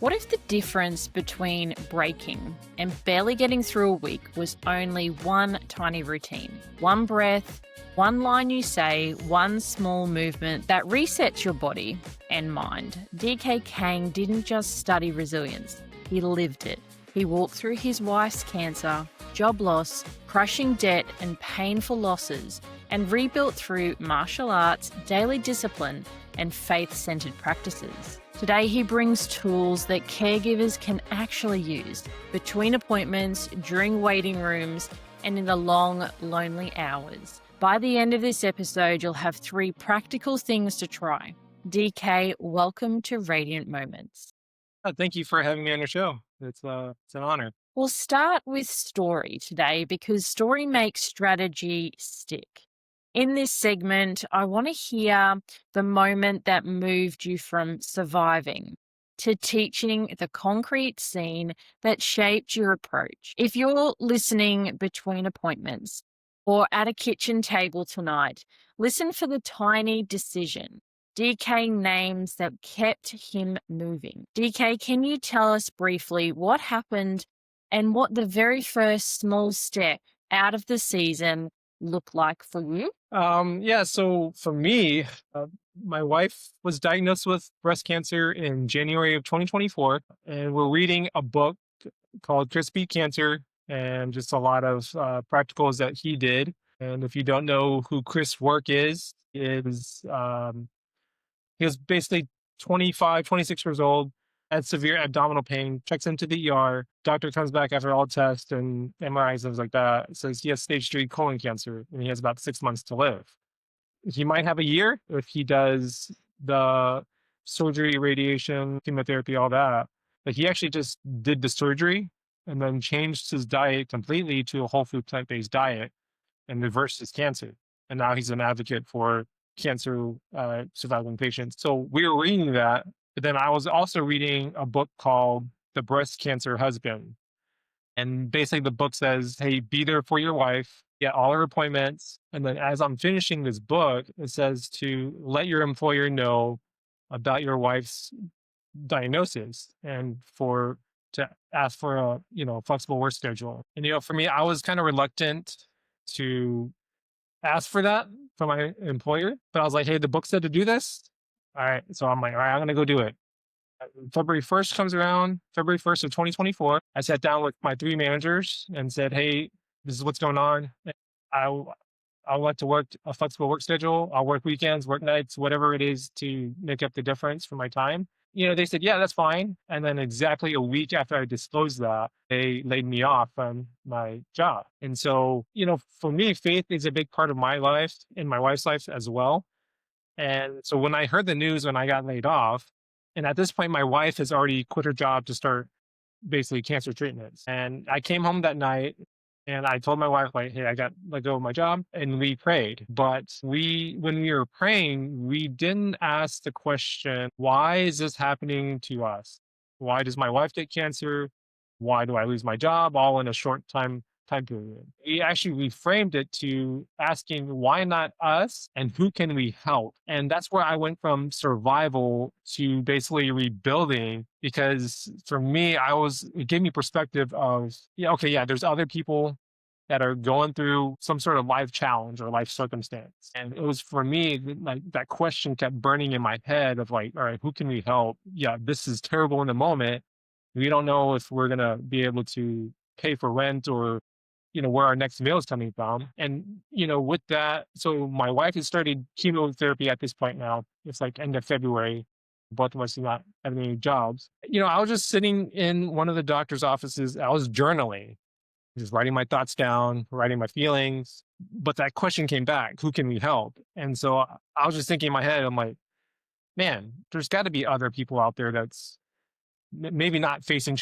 What if the difference between breaking and barely getting through a week was only one tiny routine? One breath, one line you say, one small movement that resets your body and mind. DK Kang didn't just study resilience, he lived it. He walked through his wife's cancer, job loss, crushing debt, and painful losses, and rebuilt through martial arts, daily discipline, and faith-centered practices. Today, he brings tools that caregivers can actually use between appointments, during waiting rooms, and in the long, lonely hours. By the end of this episode, you'll have 3 practical things to try. DK, welcome to Radiant Moments. Thank you for having me on your show. It's an honor. We'll start with story today because story makes strategy stick. In this segment, I want to hear the moment that moved you from surviving to teaching, the concrete scene that shaped your approach. If you're listening between appointments or at a kitchen table tonight, listen for the tiny decision. DK names that kept him moving. DK, can you tell us briefly what happened and what the very first small step out of the season looked like for you? So for me, my wife was diagnosed with breast cancer in January of 2024, and we're reading a book called Chris Beat Cancer, and just a lot of practicals that he did. And if you don't know who Chris' work he was basically 25, 26 years old, had severe abdominal pain, checks into the ER. Doctor comes back after all tests and MRIs and things like that, says he has stage 3 colon cancer and he has about 6 months to live. He might have a year if he does the surgery, radiation, chemotherapy, all that. But he actually just did the surgery and then changed his diet completely to a whole food plant-based diet and reversed his cancer. And now he's an advocate for cancer surviving patients. So we were reading that, but then I was also reading a book called The Breast Cancer Husband. And basically the book says, hey, be there for your wife, get all her appointments. And then as I'm finishing this book, it says to let your employer know about your wife's diagnosis and to ask for a flexible work schedule. And for me, I was kind of reluctant to ask for that from my employer, but I was like, hey, the book said to do this. All right. So I'm like, all right, I'm going to go do it. February 1st comes around, February 1st of 2024. I sat down with my 3 managers and said, hey, this is what's going on. I would like to work a flexible work schedule. I'll work weekends, work nights, whatever it is to make up the difference for my time. They said, yeah, that's fine. And then exactly a week after I disclosed that, they laid me off from my job. And so, for me, faith is a big part of my life and my wife's life as well. And so when I heard the news when I got laid off, and at this point, my wife has already quit her job to start basically cancer treatments. And I came home that night and I told my wife, like, hey, I got let go of my job, and we prayed. But when we were praying, we didn't ask the question, why is this happening to us? Why does my wife get cancer? Why do I lose my job all in a short time period? We actually reframed it to asking, why not us and who can we help? And that's where I went from survival to basically rebuilding, because for me, it gave me perspective of, there's other people that are going through some sort of life challenge or life circumstance. And it was, for me, like, that question kept burning in my head of like, all right, who can we help? Yeah, this is terrible in the moment. We don't know if we're going to be able to pay for rent or where our next meal is coming from. And, with that, so my wife has started chemotherapy at this point now. It's like end of February. Both of us do not have any jobs. I was just sitting in one of the doctor's offices. I was journaling, just writing my thoughts down, writing my feelings. But that question came back, who can we help? And so I was just thinking in my head, I'm like, man, there's got to be other people out there that's maybe not facing,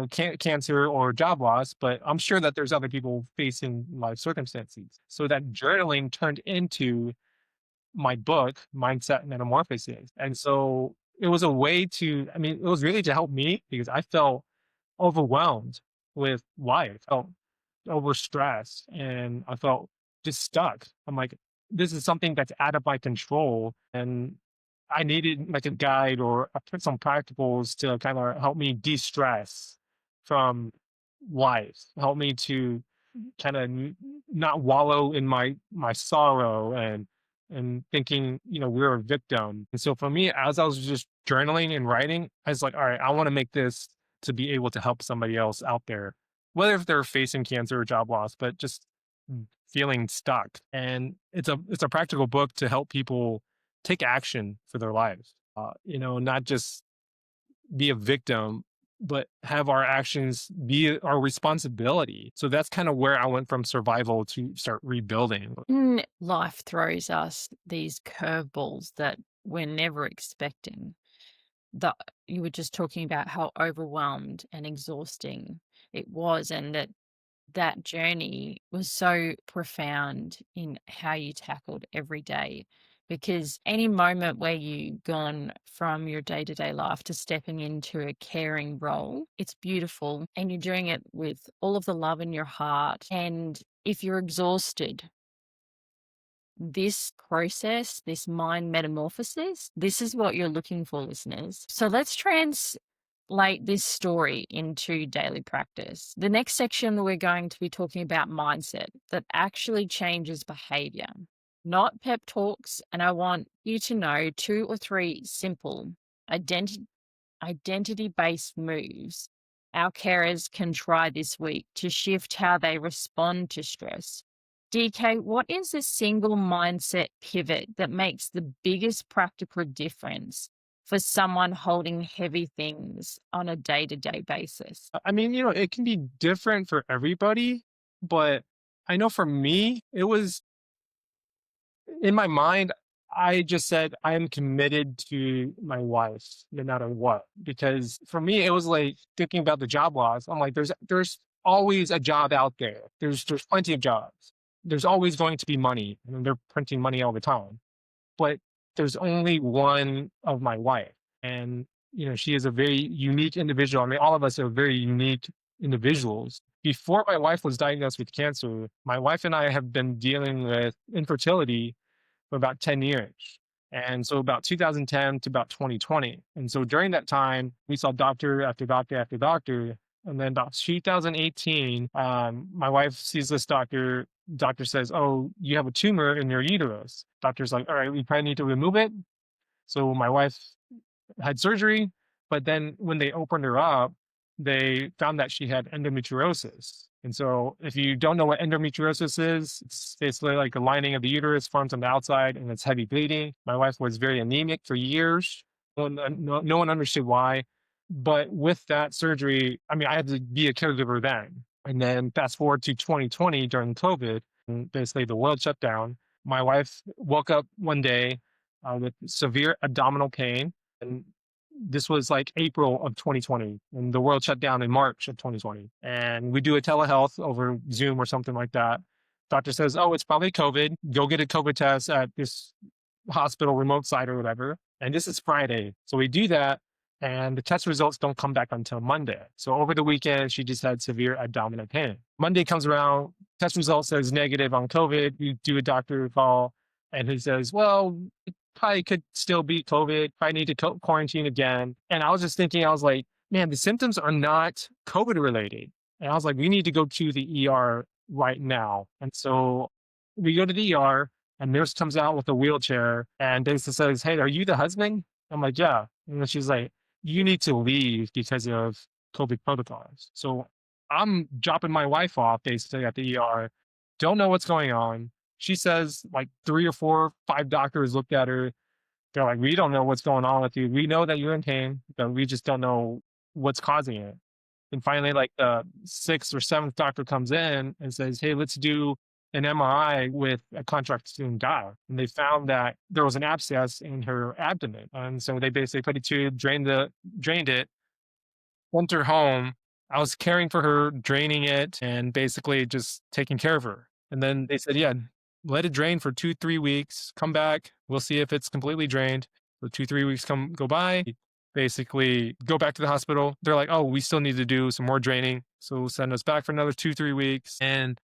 cancer or job loss, but I'm sure that there's other people facing life circumstances. So that journaling turned into my book, Mindset Metamorphosis. And so it was a way it was really to help me, because I felt overwhelmed with life. I felt overstressed and I felt just stuck. I'm like, this is something that's out of my control. And I needed like a guide or some practicals to kind of help me de-stress from life, help me to kind of not wallow in my sorrow and thinking, we're a victim. And so for me, as I was just journaling and writing, I was like, all right, I want to make this to be able to help somebody else out there, whether if they're facing cancer or job loss, but just feeling stuck. And it's a practical book to help people take action for their lives. Not just be a victim, but have our actions be our responsibility. So that's kind of where I went from survival to start rebuilding. Life throws us these curveballs that we're never expecting. That you were just talking about how overwhelmed and exhausting it was, and that journey was so profound in how you tackled every day. Because any moment where you've gone from your day to day life to stepping into a caring role, it's beautiful. And you're doing it with all of the love in your heart. And if you're exhausted, this process, this mind metamorphosis, this is what you're looking for, listeners. So let's translate this story into daily practice. The next section, we're going to be talking about mindset that actually changes behavior, not pep talks. And I want you to know 2 or 3 simple identity-based moves our carers can try this week to shift how they respond to stress. DK, what is a single mindset pivot that makes the biggest practical difference for someone holding heavy things on a day-to-day basis? I mean, it can be different for everybody, but I know for me, it was in my mind, I just said, I am committed to my wife no matter what. Because for me, it was like thinking about the job loss. I'm like, there's always a job out there. There's plenty of jobs. There's always going to be money. I mean, they're printing money all the time. But there's only one of my wife. And, she is a very unique individual. I mean, all of us are very unique individuals. Before my wife was diagnosed with cancer, my wife and I have been dealing with infertility for about 10 years. And so about 2010 to about 2020. And so during that time, we saw doctor after doctor after doctor. And then about 2018, my wife sees this doctor. Doctor says, oh, you have a tumor in your uterus. Doctor's like, all right, we probably need to remove it. So my wife had surgery. But then when they opened her up, they found that she had endometriosis. And so if you don't know what endometriosis is, it's basically like a lining of the uterus forms on the outside and it's heavy bleeding. My wife was very anemic for years. No one understood why. But with that surgery, I mean, I had to be a caregiver then. And then fast forward to 2020 during COVID, and basically the world shut down. My wife woke up one day with severe abdominal pain. And this was like April of 2020, and the world shut down in March of 2020. And we do a telehealth over Zoom or something like that. Doctor says, oh, it's probably COVID. Go get a COVID test at this hospital remote site or whatever. And this is Friday. So we do that, and the test results don't come back until Monday. So over the weekend, she just had severe abdominal pain. Monday comes around, test result says negative on COVID. You do a doctor call, and he says, well, probably could still be COVID, probably need to quarantine again. And I was just thinking, I was like, man, the symptoms are not COVID related. And I was like, we need to go to the ER right now. And so we go to the ER, and nurse comes out with a wheelchair and basically says, hey, are you the husband? I'm like, yeah. And then she's like, you need to leave because of COVID protocols. So I'm dropping my wife off basically at the ER, don't know what's going on. She says like 3 or 4, 5 doctors looked at her. They're like, we don't know what's going on with you. We know that you're in pain, but we just don't know what's causing it. And finally, like the 6th or 7th doctor comes in and says, hey, let's do an MRI with a contracting guy. And they found that there was an abscess in her abdomen. And so they basically put a tube, drained it, sent her home. I was caring for her, draining it, and basically just taking care of her. And then they said, yeah, let it drain for 2-3 weeks, come back, we'll see if it's completely drained. So 2-3 weeks go by, basically go back to the hospital. They're like, oh, we still need to do some more draining. So send us back for another 2-3 weeks and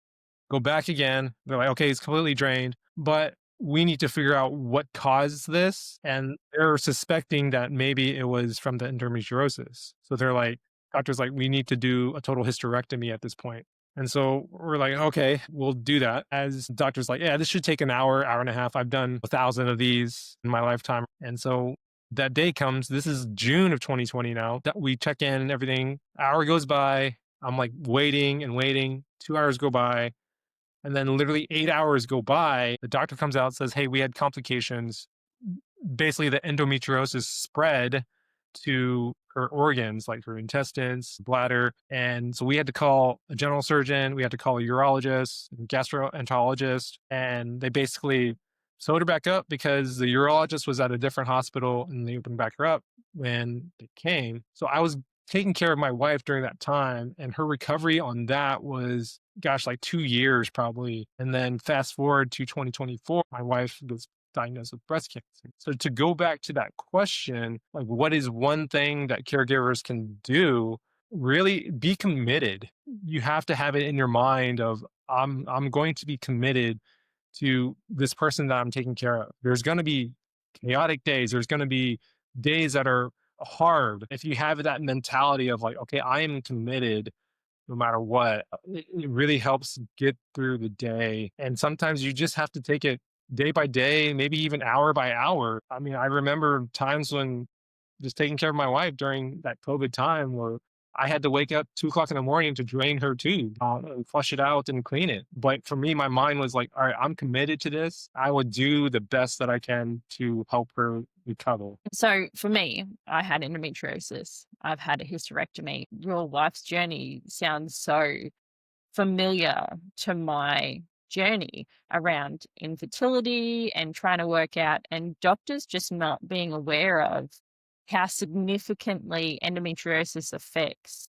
go back again. They're like, okay, it's completely drained. But we need to figure out what caused this. And they're suspecting that maybe it was from the endometriosis. So they're like, doctor's like, we need to do a total hysterectomy at this point. And so we're like, okay, we'll do that. As doctor's like, yeah, this should take an hour, hour and a half. I've done 1,000 of these in my lifetime. And so that day comes, this is June of 2020 now, that we check in and everything. Hour goes by. I'm like waiting and waiting. 2 hours go by. And then literally 8 hours go by. The doctor comes out and says, hey, we had complications. Basically, the endometriosis spread to her organs, like her intestines, bladder. And so we had to call a general surgeon. We had to call a urologist, gastroenterologist. And they basically sewed her back up because the urologist was at a different hospital and they opened back her up when they came. So I was taking care of my wife during that time, and her recovery on that was, gosh, like 2 years probably. And then fast forward to 2024, my wife was diagnosed with breast cancer. So to go back to that question, like what is one thing that caregivers can do? Really be committed. You have to have it in your mind of I'm going to be committed to this person that I'm taking care of. There's going to be chaotic days. There's going to be days that are hard. If you have that mentality of like, okay, I am committed no matter what, it really helps get through the day. And sometimes you just have to take it day by day, maybe even hour by hour. I mean, I remember times when just taking care of my wife during that COVID time where I had to wake up 2 o'clock in the morning to drain her tube, and flush it out and clean it. But for me, my mind was like, all right, I'm committed to this. I will do the best that I can to help her recover. So for me, I had endometriosis. I've had a hysterectomy. Your wife's journey sounds so familiar to my journey around infertility and trying to work out, and doctors just not being aware of how significantly endometriosis affects,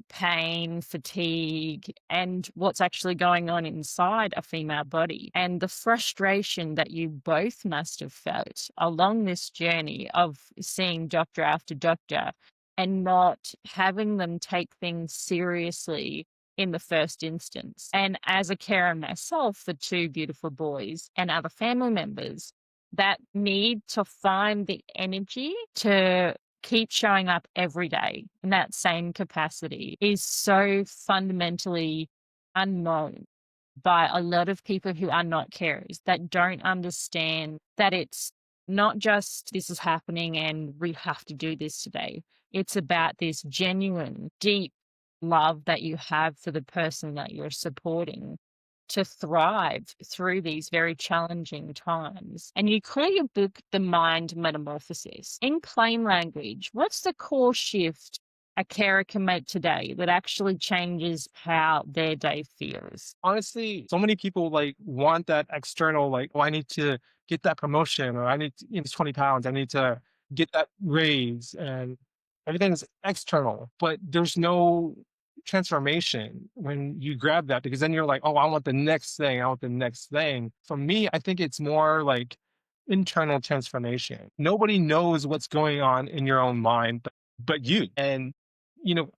pain, fatigue, and what's actually going on inside a female body. And the frustration that you both must have felt along this journey of seeing doctor after doctor and not having them take things seriously in the first instance. And as a carer myself for two beautiful boys and other family members, that need to find the energy to keep showing up every day in that same capacity is so fundamentally unknown by a lot of people who are not carers, that don't understand that it's not just this is happening and we have to do this today. It's about this genuine, deep love that you have for the person that you're supporting to thrive through these very challenging times. And you call your book The Mind Metamorphosis. In plain language, what's the core shift a carer can make today that actually changes how their day feels? Honestly, so many people like want that external, like, oh, I need to get that promotion, or I need to lose 20 pounds. I need to get that raise, and everything is external, but there's no transformation when you grab that, because then you're like, oh, I want the next thing. I want the next thing. For me, I think it's more like internal transformation. Nobody knows what's going on in your own mind but you. And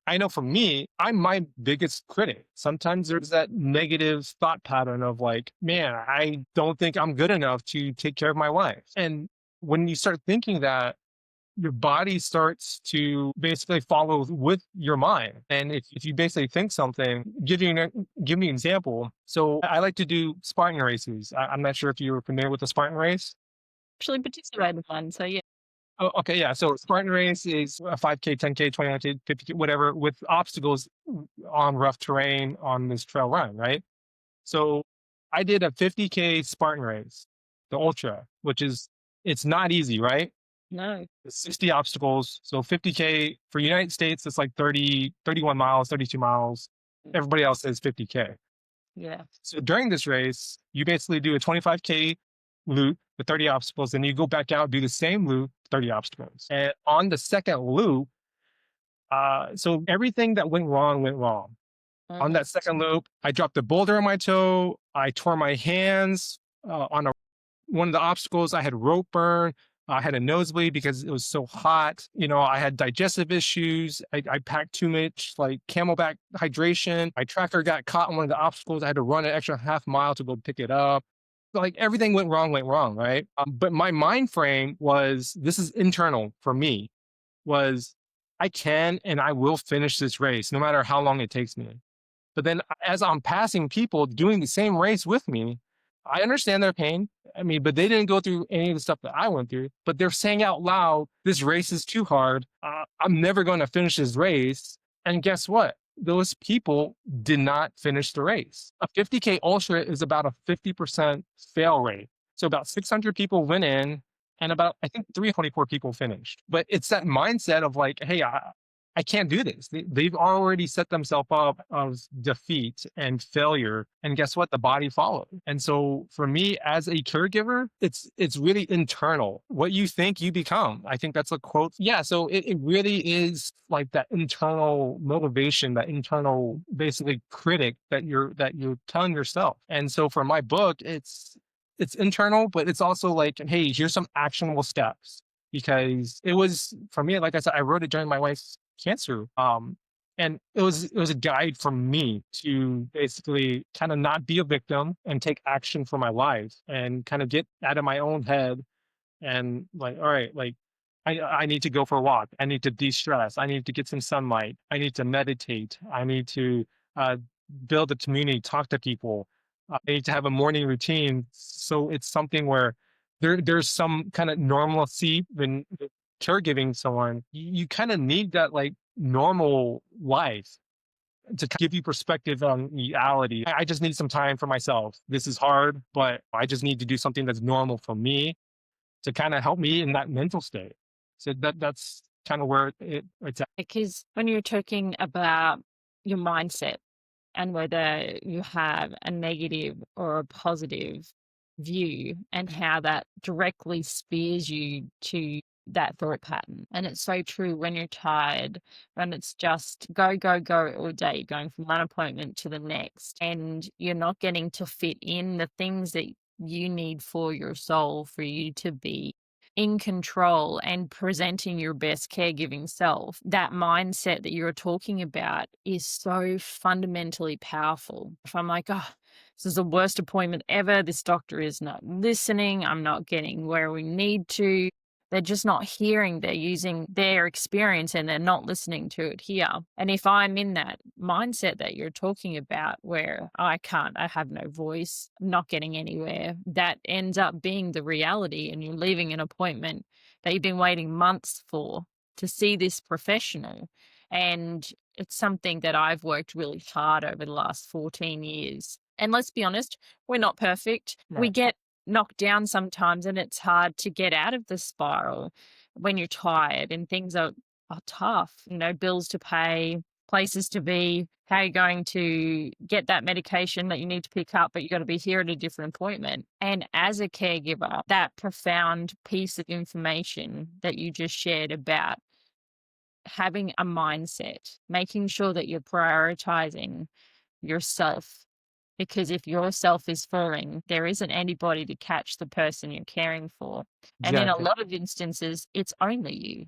I know for me, I'm my biggest critic. Sometimes there's that negative thought pattern of like, man, I don't think I'm good enough to take care of my wife. And when you start thinking that, your body starts to basically follow with your mind. And if you basically think something, give me an example. So I like to do Spartan races. I'm not sure if you were familiar with the Spartan race. Actually participated in one, so yeah. Oh, okay, yeah. So Spartan race is a 5K, 10K, 20K, 50K, whatever, with obstacles on rough terrain on this trail run, right? So I did a 50K Spartan race, the ultra, it's not easy, right? No. 60 obstacles. So 50K for United States, it's like 31 miles, 32 miles. Everybody else says 50K. Yeah. So during this race, you basically do a 25K loop with 30 obstacles, and you go back out, do the same loop, 30 obstacles. And on the second loop, so everything that went wrong went wrong. On that second loop, I dropped a boulder on my toe. I tore my hands on one of the obstacles. I had rope burn. I had a nosebleed because it was so hot. I had digestive issues. I packed too much like Camelback hydration. My tracker got caught on one of the obstacles. I had to run an extra half mile to go pick it up. like everything went wrong, right? But my mind frame was, this is internal for me, was I can and I will finish this race no matter how long it takes me. But then as I'm passing people doing the same race with me, I understand their pain. I mean, but they didn't go through any of the stuff that I went through, but they're saying out loud, this race is too hard. I'm never going to finish this race. And guess what? Those people did not finish the race. A 50K ultra is about a 50% fail rate. So about 600 people went in and about, I think 324 people finished. But it's that mindset of like, hey, I can't do this. They've already set themselves up of defeat and failure. And guess what? The body followed. And so for me as a caregiver, it's really internal. What you think, you become. I think that's a quote. Yeah. So it really is like that internal motivation, that internal basically critic that you're telling yourself. And so for my book, it's internal, but it's also like, hey, here's some actionable steps. Because it was, for me, like I said, I wrote it during my wife's cancer. And it was a guide for me to basically kind of not be a victim and take action for my life and kind of get out of my own head and like, all right, like I need to go for a walk. I need to de-stress. I need to get some sunlight. I need to meditate. I need to build a community, talk to people. I need to have a morning routine. So it's something where there's some kind of normalcy when caregiving someone. You kind of need that like normal life to give you perspective on reality. I just need some time for myself. This is hard, but I just need to do something that's normal for me to kind of help me in that mental state. So that's kind of where it's at. Because when you're talking about your mindset and whether you have a negative or a positive view and how that directly steers you to that thought pattern. And it's so true when you're tired, when it's just go, go, go all day, going from one appointment to the next, and you're not getting to fit in the things that you need for your soul, for you to be in control and presenting your best caregiving self. That mindset that you're talking about is so fundamentally powerful. If I'm like, oh, this is the worst appointment ever, this doctor is not listening, I'm not getting where we need to, they're just not hearing, they're using their experience and they're not listening to it here. And if I'm in that mindset that you're talking about where I have no voice, I'm not getting anywhere, that ends up being the reality, and you're leaving an appointment that you've been waiting months for to see this professional. And it's something that I've worked really hard over the last 14 years. And let's be honest, we're not perfect. No. We get knocked down sometimes, and it's hard to get out of the spiral when you're tired and things are tough, bills to pay, places to be, how you're going to get that medication that you need to pick up, but you got to be here at a different appointment. And as a caregiver, that profound piece of information that you just shared about having a mindset, making sure that you're prioritizing yourself. Because if yourself is falling, there isn't anybody to catch the person you're caring for. And in a Exactly. lot of instances, it's only you.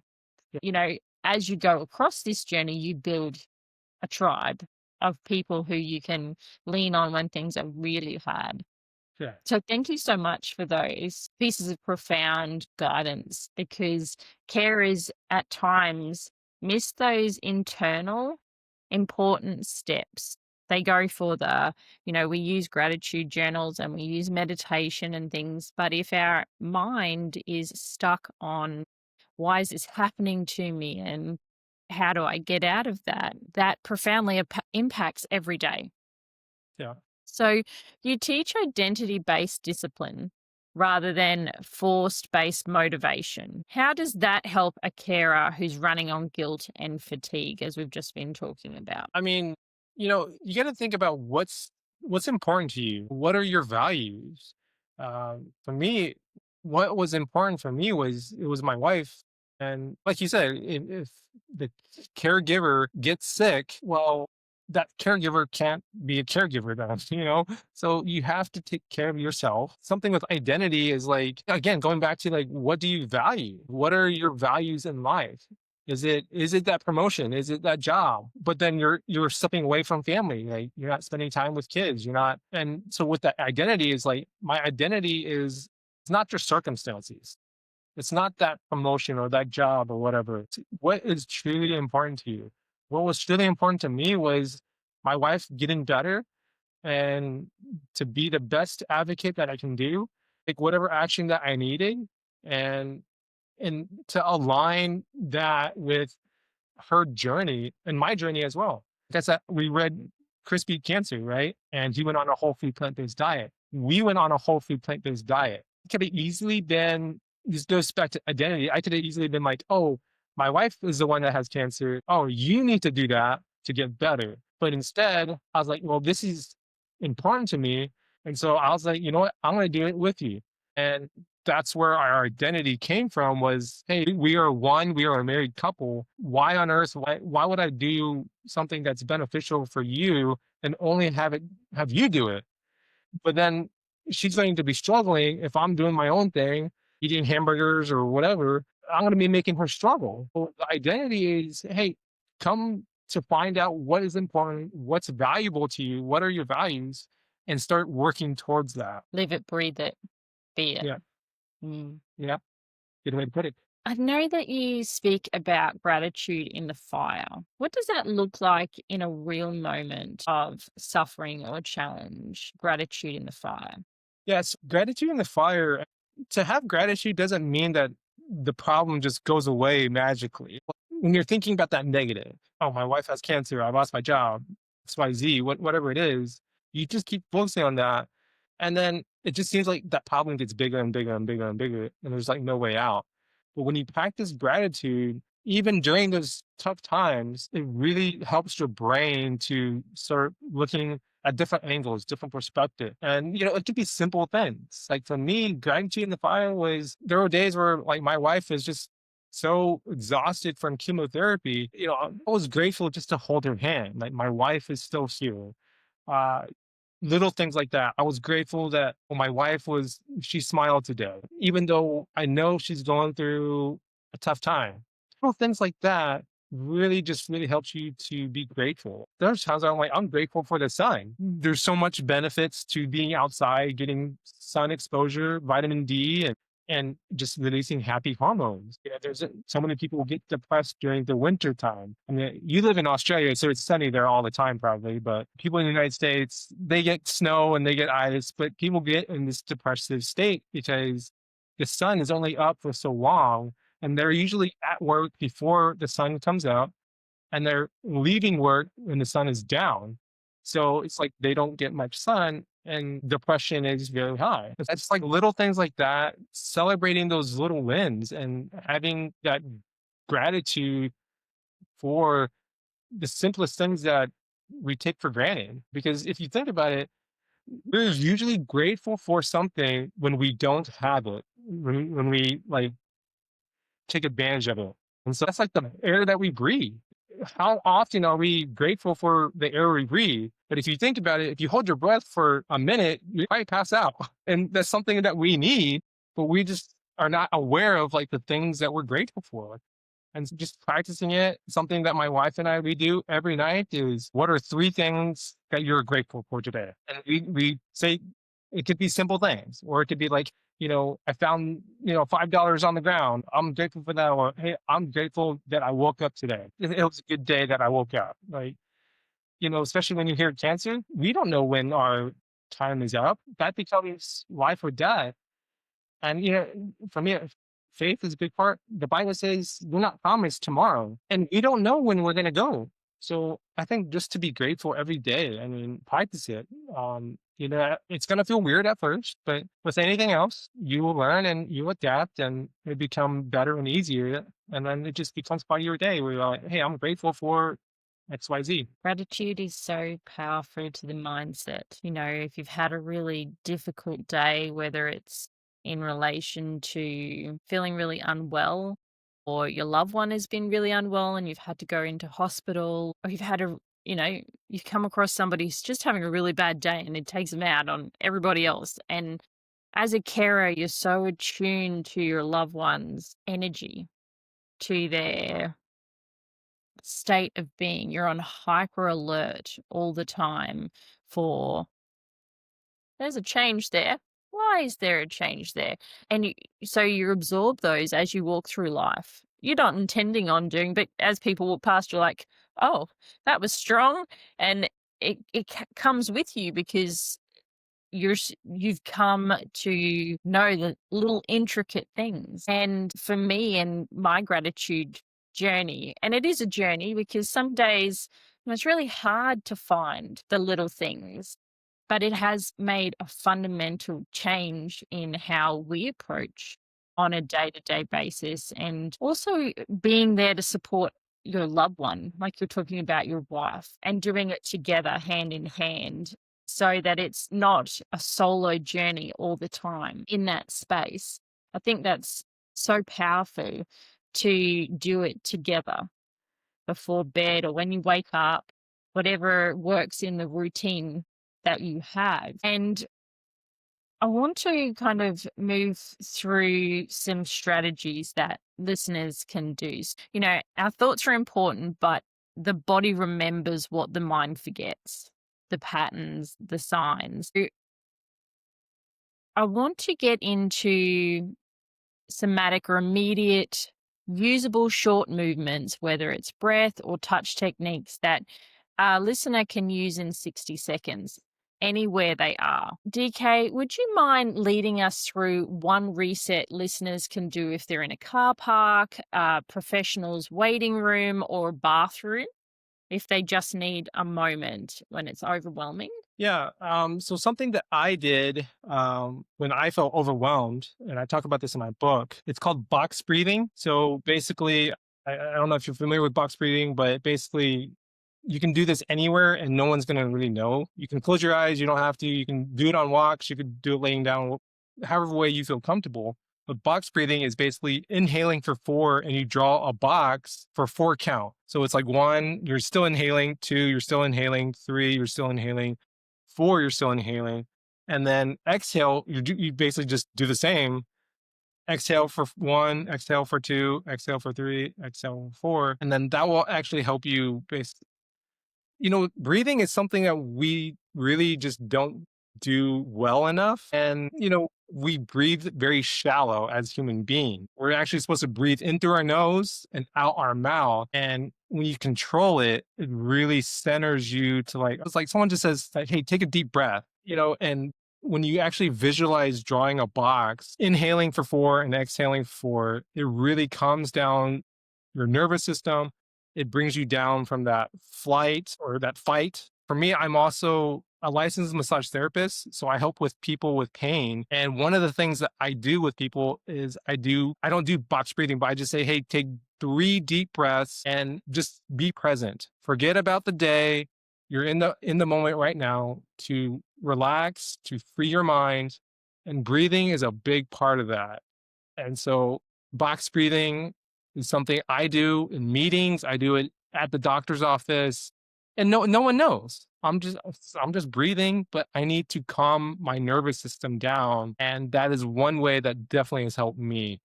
Yeah. As you go across this journey, you build a tribe of people who you can lean on when things are really hard. Yeah. So thank you so much for those pieces of profound guidance, because carers at times miss those internal important steps. They go for we use gratitude journals and we use meditation and things. But if our mind is stuck on why is this happening to me and how do I get out of that, that profoundly impacts every day. Yeah. So you teach identity-based discipline rather than forced-based motivation. How does that help a carer who's running on guilt and fatigue, as we've just been talking about? I mean, you got to think about what's important to you. What are your values? For me, what was important for me was it was my wife, and like you said, if the caregiver gets sick, well, that caregiver can't be a caregiver then, So you have to take care of yourself. Something with identity is like, again, going back to like, what do you value? What are your values in life? Is it that promotion? Is it that job? But then you're stepping away from family. Like you're not spending time with kids. You're not, and so with that identity is like my identity is it's not just circumstances. It's not that promotion or that job or whatever. It's what is truly important to you. What was truly important to me was my wife getting better and to be the best advocate that I can do, take whatever action that I needed, and to align that with her journey and my journey as well. That's that we read Chris beat cancer, right? And he went on a whole food plant-based diet. We went on a whole food plant-based diet. It could have easily been, this goes back to identity. I could have easily been like, oh, my wife is the one that has cancer. Oh, you need to do that to get better. But instead, I was like, well, this is important to me. And so I was like, you know what? I'm going to do it with you. And that's where our identity came from was, hey, we are one, we are a married couple. Why on earth, why would I do something that's beneficial for you and only have you do it? But then she's going to be struggling if I'm doing my own thing, eating hamburgers or whatever. I'm going to be making her struggle. So the identity is, hey, come to find out what is important, what's valuable to you, what are your values, and start working towards that. Live it, breathe it, be it. Yeah. Mm. Yeah. Good way to put it. I know that you speak about gratitude in the fire. What does that look like in a real moment of suffering or challenge? Gratitude in the fire. Yes, gratitude in the fire. To have gratitude doesn't mean that the problem just goes away magically. When you're thinking about that negative, oh, my wife has cancer, I lost my job, XYZ, whatever it is, you just keep focusing on that. And then it just seems like that problem gets bigger and bigger and bigger and bigger, and there's like no way out. But when you practice gratitude, even during those tough times, it really helps your brain to start looking at different angles, different perspective. And, it could be simple things. Like for me, gratitude in the fire was there were days where like my wife is just so exhausted from chemotherapy. I was grateful just to hold her hand. Like my wife is still here. Uh, Little things like that. I was grateful that when my wife she smiled today, even though I know she's going through a tough time. Little things like that really helps you to be grateful. There's times I'm like, I'm grateful for the sun. There's so much benefits to being outside, getting sun exposure, vitamin D, and just releasing happy hormones. There's so many people get depressed during the winter time. I mean, you live in Australia, so it's sunny there all the time, probably. But people in the United States, they get snow and they get ice, but people get in this depressive state because the sun is only up for so long, and they're usually at work before the sun comes out, and they're leaving work when the sun is down. So it's like they don't get much sun and depression is very high. It's like little things like that, celebrating those little wins and having that gratitude for the simplest things that we take for granted. Because if you think about it, we're usually grateful for something when we don't have it, when we like take advantage of it. And so that's like the air that we breathe. How often are we grateful for the air we breathe? But if you think about it, if you hold your breath for a minute, you might pass out. And that's something that we need, but we just are not aware of like the things that we're grateful for. And just practicing it, something that my wife and I, we do every night is, what are 3 things that you're grateful for today? And we say, it could be simple things, or it could be like, I found, $5 on the ground. I'm grateful for that. Or, hey, I'm grateful that I woke up today. It was a good day that I woke up. Like, especially when you hear cancer, we don't know when our time is up. That becomes life or death. And, for me, faith is a big part. The Bible says we're not promised tomorrow, and we don't know when we're going to go. So I think just to be grateful every day, I mean, practice it. It's going to feel weird at first, but with anything else, you will learn and you adapt and it become better and easier. And then it just becomes part of your day where you're like, hey, I'm grateful for XYZ. Gratitude is so powerful to the mindset. If you've had a really difficult day, whether it's in relation to feeling really unwell, or your loved one has been really unwell and you've had to go into hospital, or you've had you've come across somebody who's just having a really bad day and it takes them out on everybody else. And as a carer, you're so attuned to your loved one's energy, to their state of being. You're on hyper alert all the time for there's a change there. Why is there a change there? And so you absorb those as you walk through life. You're not intending on doing, but as people walk past, you're like, oh, that was strong. And it comes with you because you've come to know the little intricate things. And for me and my gratitude journey, and it is a journey because some days it's really hard to find the little things, but it has made a fundamental change in how we approach on a day-to-day basis, and also being there to support your loved one, like you're talking about your wife, and doing it together hand in hand so that it's not a solo journey all the time in that space. I think that's so powerful to do it together before bed or when you wake up, whatever works in the routine that you have. And I want to kind of move through some strategies that listeners can do. Our thoughts are important, but the body remembers what the mind forgets, the patterns, the signs. So I want to get into somatic or immediate usable short movements, whether it's breath or touch techniques that a listener can use in 60 seconds anywhere they are. DK, would you mind leading us through one reset listeners can do if they're in a car park, a professional's waiting room, or a bathroom, if they just need a moment when it's overwhelming? Yeah. So something that I did when I felt overwhelmed, and I talk about this in my book, it's called box breathing. So basically, I don't know if you're familiar with box breathing, but basically, you can do this anywhere and no one's going to really know. You can close your eyes. You don't have to. You can do it on walks. You could do it laying down, however way you feel comfortable. But box breathing is basically inhaling for 4 and you draw a box for 4 count. So it's like 1, you're still inhaling, 2, you're still inhaling, 3, you're still inhaling, 4, you're still inhaling. And then exhale, you basically just do the same. Exhale for 1, exhale for 2, exhale for 3, exhale for 4. And then that will actually help you breathing is something that we really just don't do well enough. And, we breathe very shallow as human beings. We're actually supposed to breathe in through our nose and out our mouth. And when you control it, it really centers you to it's like someone just says, like, hey, take a deep breath, and when you actually visualize drawing a box, inhaling for 4 and exhaling for 4, it really calms down your nervous system. It brings you down from that flight or that fight. For me, I'm also a licensed massage therapist, so I help with people with pain. And one of the things that I do with people is I don't do box breathing, but I just say, hey, take 3 deep breaths and just be present. Forget about the day. You're in the moment right now to relax, to free your mind. And breathing is a big part of that. And so box breathing is something I do in meetings. I do it at the doctor's office, and no one knows. I'm just breathing, but I need to calm my nervous system down, and that is one way that definitely has helped me.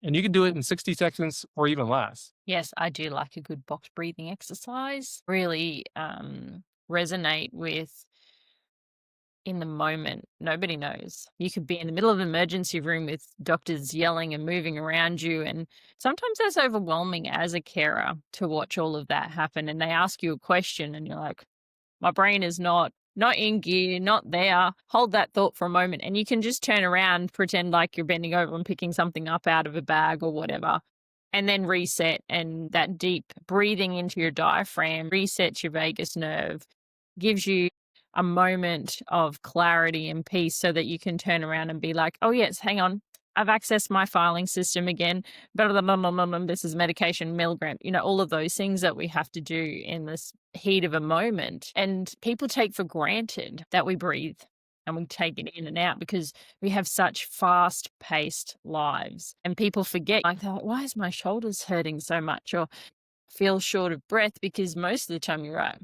And you can do it in 60 seconds or even less. Yes, I do like a good box breathing exercise. Really resonate with in the moment. Nobody knows. You could be in the middle of an emergency room with doctors yelling and moving around you. And sometimes that's overwhelming as a carer to watch all of that happen. And they ask you a question and you're like, my brain is not in gear, not there. Hold that thought for a moment. And you can just turn around, pretend like you're bending over and picking something up out of a bag or whatever. And then reset, and that deep breathing into your diaphragm resets your vagus nerve, gives you a moment of clarity and peace so that you can turn around and be like, oh, yes, hang on. I've accessed my filing system again. Blah, blah, blah, blah, blah, blah, this is medication, milligram, all of those things that we have to do in this heat of a moment. And people take for granted that we breathe and we take it in and out because we have such fast-paced lives. And people forget, like, why is my shoulders hurting so much? Or feel short of breath, because most of the time you're right.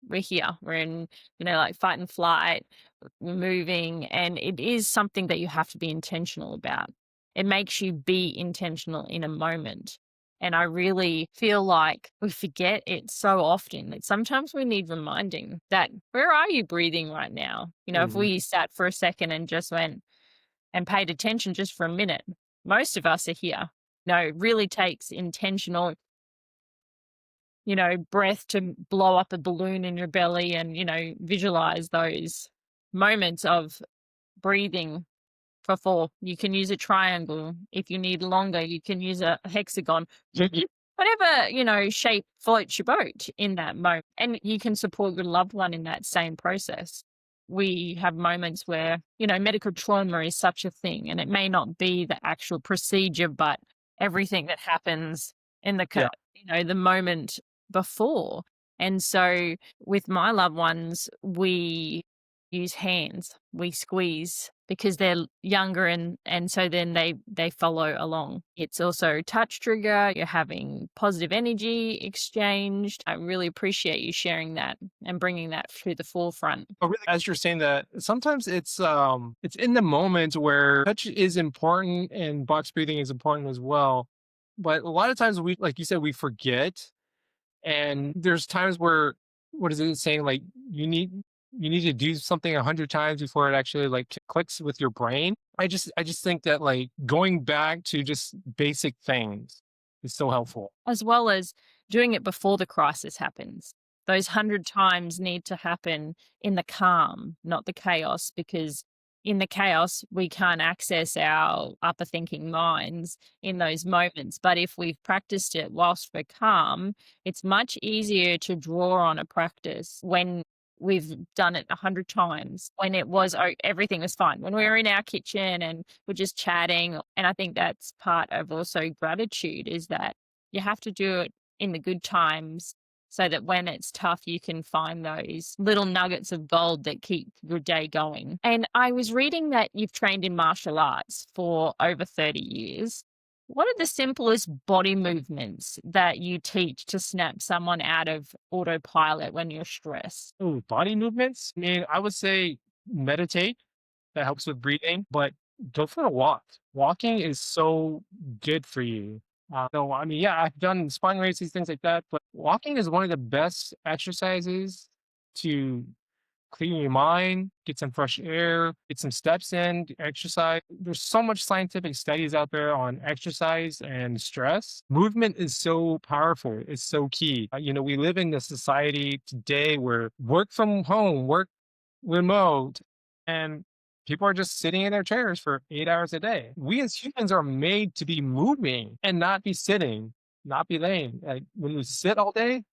We're here. We're in, like fight and flight, we're moving. And it is something that you have to be intentional about. It makes you be intentional in a moment. And I really feel like we forget it so often that sometimes we need reminding that, where are you breathing right now? If Mhm. we sat for a second and just went and paid attention just for a minute, most of us are here. It really takes intentional, breath to blow up a balloon in your belly and, visualize those moments of breathing for 4. You can use a triangle. If you need longer, you can use a hexagon. Whatever, shape floats your boat in that moment. And you can support your loved one in that same process. We have moments where, medical trauma is such a thing, and it may not be the actual procedure, but everything that happens in Yeah. the moment before. And so with my loved ones, we use hands, we squeeze because they're younger, and so then they follow along. It's also touch trigger, you're having positive energy exchanged. I really appreciate you sharing that and bringing that to the forefront. But really, as you're saying that, sometimes it's in the moment where touch is important and box breathing is important as well. But a lot of times we, like you said, we forget. And there's times where, what is it saying? Like you need to do something 100 times before it actually like clicks with your brain. I just think that like going back to just basic things is so helpful. As well as doing it before the crisis happens. Those 100 times need to happen in the calm, not the chaos, because in the chaos, we can't access our upper thinking minds in those moments. But if we've practiced it whilst we're calm, it's much easier to draw on a practice when we've done it 100 times, when it was, everything was fine, when we were in our kitchen and we're just chatting. And I think that's part of also gratitude, is that you have to do it in the good times so that when it's tough, you can find those little nuggets of gold that keep your day going. And I was reading that you've trained in martial arts for over 30 years. What are the simplest body movements that you teach to snap someone out of autopilot when you're stressed? Ooh, body movements. I mean, I would say meditate. That helps with breathing, but go for a walk. Walking is so good for you. So, I mean, yeah, I've done spine races, things like that, but walking is one of the best exercises to clear your mind, get some fresh air, get some steps in, exercise. There's so much scientific studies out there on exercise and stress. Movement is so powerful. It's so key. We live in a society today where work from home, work remote, and people are just sitting in their chairs for 8 hours a day. We as humans are made to be moving and not be sitting, not be laying. Like when you sit all day,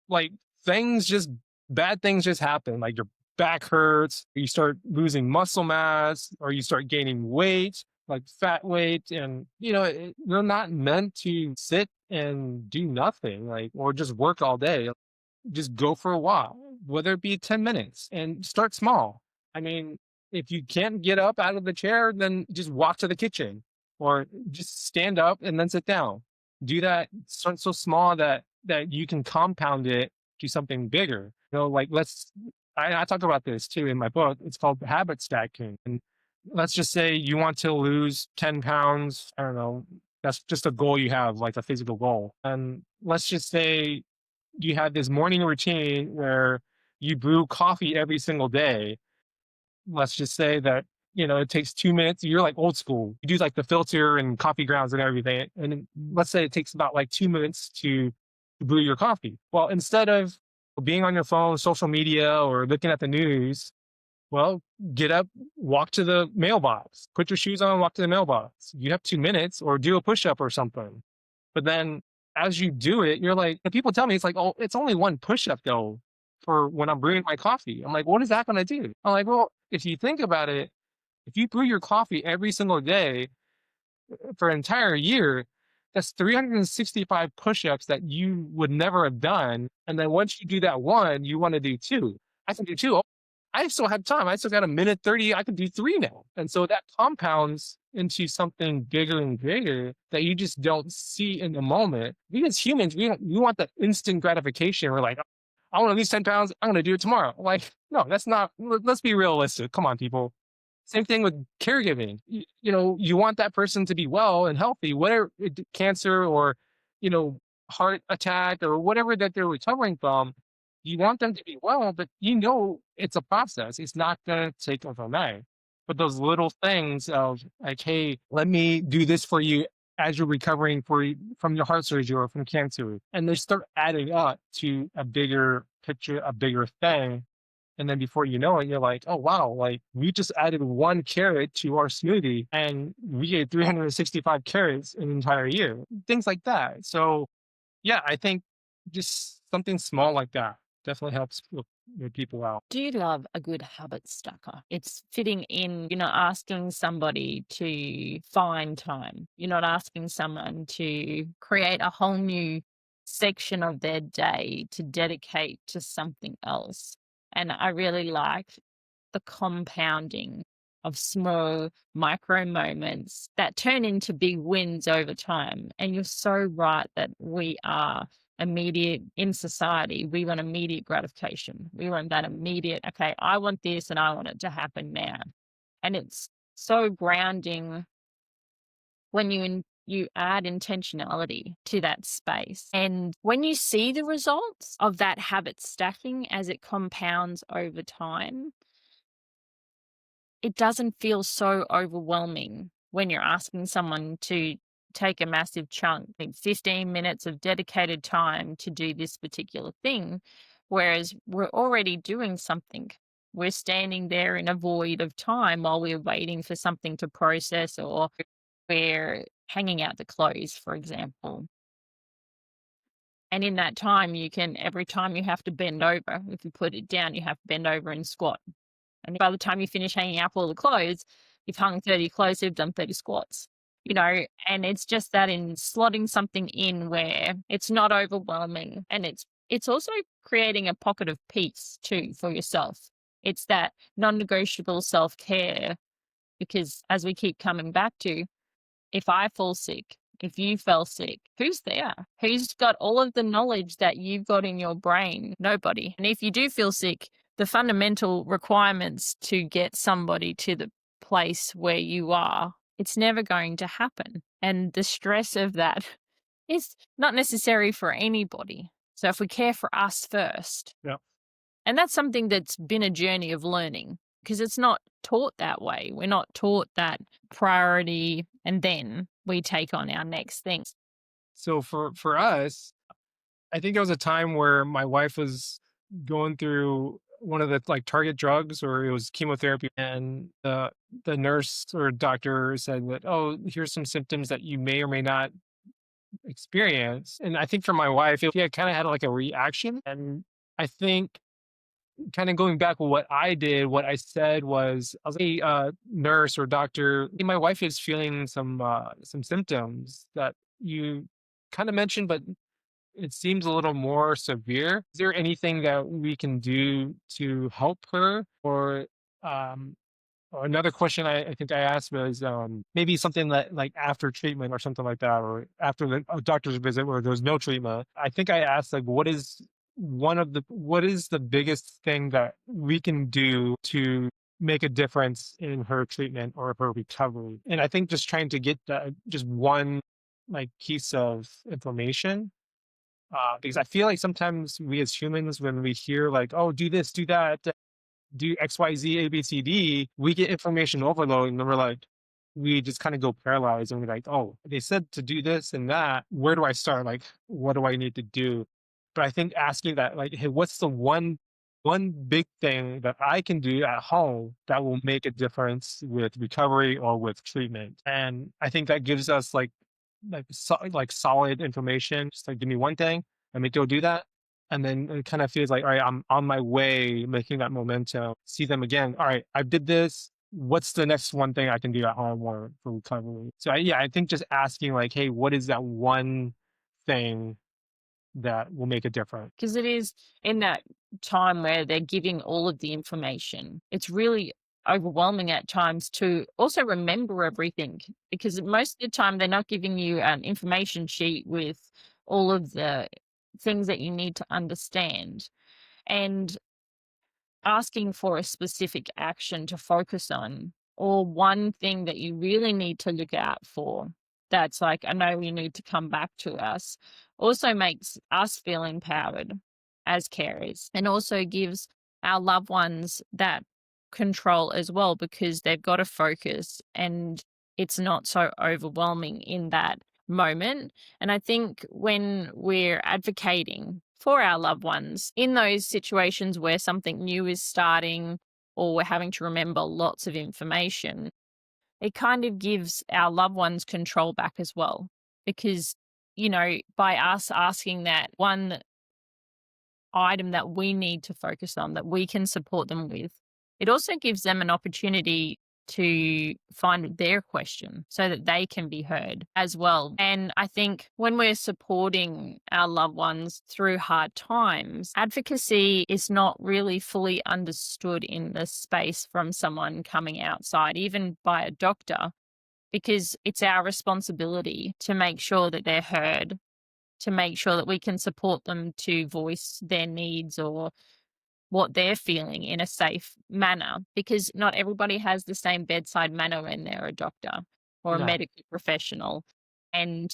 like things just bad things just happen. Like your back hurts, you start losing muscle mass, or you start gaining weight, like fat weight. And you're not meant to sit and do nothing, like, or just work all day. Just go for a walk, whether it be 10 minutes, and start small. I mean, if you can't get up out of the chair, then just walk to the kitchen or just stand up and then sit down. Do that so small that you can compound it to something bigger. Like I talk about this too in my book. It's called habit stacking. And let's just say you want to lose 10 pounds. I don't know. That's just a goal you have, like a physical goal. And let's just say you have this morning routine where you brew coffee every single day. Let's just say that, it takes 2 minutes. You're like old school. You do like the filter and coffee grounds and everything. And then let's say it takes about like 2 minutes to brew your coffee. Well, instead of being on your phone, social media, or looking at the news, well, get up, walk to the mailbox, put your shoes on, walk to the mailbox. You have 2 minutes, or do a push up or something. But then as you do it, you're like, and people tell me it's like, oh, it's only one push up though for when I'm brewing my coffee. I'm like, what is that going to do? I'm like, well, if you think about it, if you brew your coffee every single day for an entire year, that's 365 push ups that you would never have done. And then once you do that one, you want to do two. I can do two. I still have time. I still got a minute 30. I can do three now. And so that compounds into something bigger and bigger that you just don't see in the moment. We as humans, we want the instant gratification. We're like, I want to lose 10 pounds. I'm going to do it tomorrow. Like, no, that's not, let's be realistic. Come on, people. Same thing with caregiving. You want that person to be well and healthy, whatever cancer or, you know, heart attack or whatever that they're recovering from. You want them to be well, but it's a process. It's not going to take overnight. But those little things of like, hey, let me do this for you as you're recovering from your heart surgery or from cancer, and they start adding up to a bigger picture, a bigger thing. And then before you know it, you're like, oh, wow, like we just added one carrot to our smoothie and we ate 365 carrots in an entire year. Things like that. So, yeah, I think just something small like that definitely helps with people out. Do you love a good habit stacker? It's fitting in, you're not asking somebody to find time. You're not asking someone to create a whole new section of their day to dedicate to something else. And I really like the compounding of small micro moments that turn into big wins over time. And you're so right that we are immediate in society. We want immediate gratification. We want that immediate, okay, I want this and I want it to happen now. And it's so grounding when you add intentionality to that space. And when you see the results of that habit stacking as it compounds over time, it doesn't feel so overwhelming when you're asking someone to take a massive chunk, like 15 minutes of dedicated time to do this particular thing, whereas we're already doing something. We're standing there in a void of time while we're waiting for something to process, or we're hanging out the clothes, for example. And in that time, every time you have to bend over, if you put it down, you have to bend over and squat. And by the time you finish hanging up all the clothes, you've hung 30 clothes, you've done 30 squats, and it's just that in slotting something in where it's not overwhelming, and it's also creating a pocket of peace too for yourself. It's that non-negotiable self-care, because as we keep coming back to, if I fall sick, if you fell sick, who's there? Who's got all of the knowledge that you've got in your brain? Nobody. And if you do feel sick, the fundamental requirements to get somebody to the place where you are, it's never going to happen. And the stress of that is not necessary for anybody. So if we care for us first, Yeah. and that's something that's been a journey of learning, because it's not taught that way. We're not taught that priority and then we take on our next things. So for us, I think there was a time where my wife was going through one of the like target drugs, or it was chemotherapy, and the nurse or doctor said that, oh, here's some symptoms that you may or may not experience. And I think for my wife, yeah, kind of had like a reaction. And I think kind of going back with what I did, what I said was, I was like, hey, nurse or doctor, hey, my wife is feeling some symptoms that you kind of mentioned, but it seems a little more severe. Is there anything that we can do to help her? Or another question I think I asked was maybe something that like after treatment or something like that, or after a doctor's visit where there's no treatment. I think I asked like, what is the biggest thing that we can do to make a difference in her treatment or her recovery? And I think just trying to get just one like piece of information, because I feel like sometimes we as humans, when we hear like, oh, do this, do that, do X, Y, Z, A, B, C, D, we get information overload and we're like, we just kind of go paralyzed and we're like, oh, they said to do this and that. Where do I start? Like, what do I need to do? But I think asking that, like, hey, what's the one big thing that I can do at home that will make a difference with recovery or with treatment? And I think that gives us like solid information. Just like give me one thing, let me go do that. And then it kind of feels like, all right, I'm on my way, making that momentum. See them again. All right, I did this. What's the next one thing I can do at home or for recovery? So I think just asking like, hey, what is that one thing that will make a difference? Because it is in that time where they're giving all of the information, it's really overwhelming at times to also remember everything, because most of the time they're not giving you an information sheet with all of the things that you need to understand, and asking for a specific action to focus on or one thing that you really need to look out for, that's like, I know you need to come back to us, also makes us feel empowered as carers, and also gives our loved ones that control as well, because they've got to focus and it's not so overwhelming in that moment. And I think when we're advocating for our loved ones in those situations where something new is starting or we're having to remember lots of information, it kind of gives our loved ones control back as well. Because, by us asking that one item that we need to focus on, that we can support them with, it also gives them an opportunity to find their question so that they can be heard as well. And I think when we're supporting our loved ones through hard times, advocacy is not really fully understood in the space from someone coming outside, even by a doctor, because it's our responsibility to make sure that they're heard, to make sure that we can support them to voice their needs or what they're feeling in a safe manner, because not everybody has the same bedside manner when they're a doctor or a Yeah. medical professional. And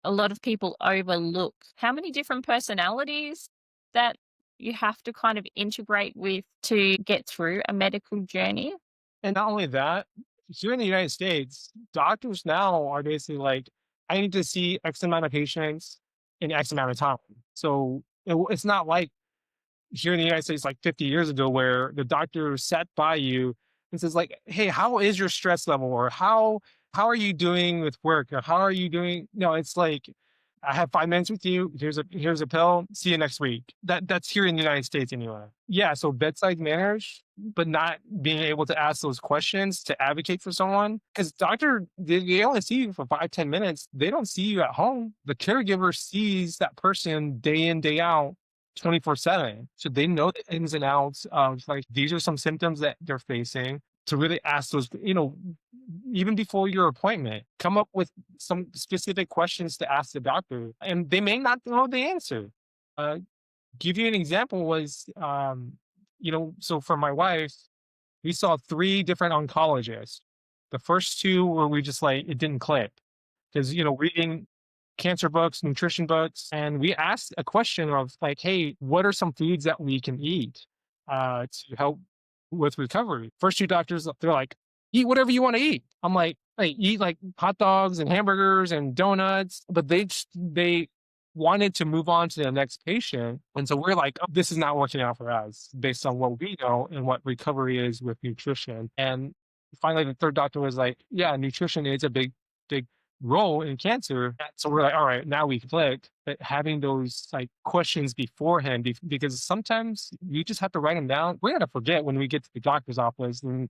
a lot of people overlook how many different personalities that you have to kind of integrate with to get through a medical journey. And not only that, here in the United States, doctors now are basically like, I need to see X amount of patients in X amount of time. So it's not like here in the United States, like 50 years ago, where the doctor sat by you and says, like, hey, how is your stress level? Or how are you doing with work? Or how are you doing? No, it's like, I have 5 minutes with you. Here's a pill. See you next week. That's here in the United States anyway. Yeah. So bedside manners, but not being able to ask those questions to advocate for someone. Because doctor, they only see you for 5-10 minutes. They don't see you at home. The caregiver sees that person day in, day out, 24/7. So they know the ins and outs of, like, these are some symptoms that they're facing, to really ask those, even before your appointment, come up with some specific questions to ask the doctor, and they may not know the answer. Uh, give you an example was, so for my wife, we saw 3 different oncologists. The first 2 were, we just like, it didn't click because, reading cancer books, nutrition books, and we asked a question of like, hey, what are some foods that we can eat to help with recovery? First 2 doctors, they're like, eat whatever you want to eat. I'm like, hey, eat like hot dogs and hamburgers and donuts, but they wanted to move on to the next patient. And so we're like, oh, this is not working out for us based on what we know and what recovery is with nutrition. And finally, the third doctor was like, yeah, nutrition is a big, big role in cancer. So we're like, all right, now we click. But having those like questions beforehand, because sometimes you just have to write them down. We're gonna forget when we get to the doctor's office, and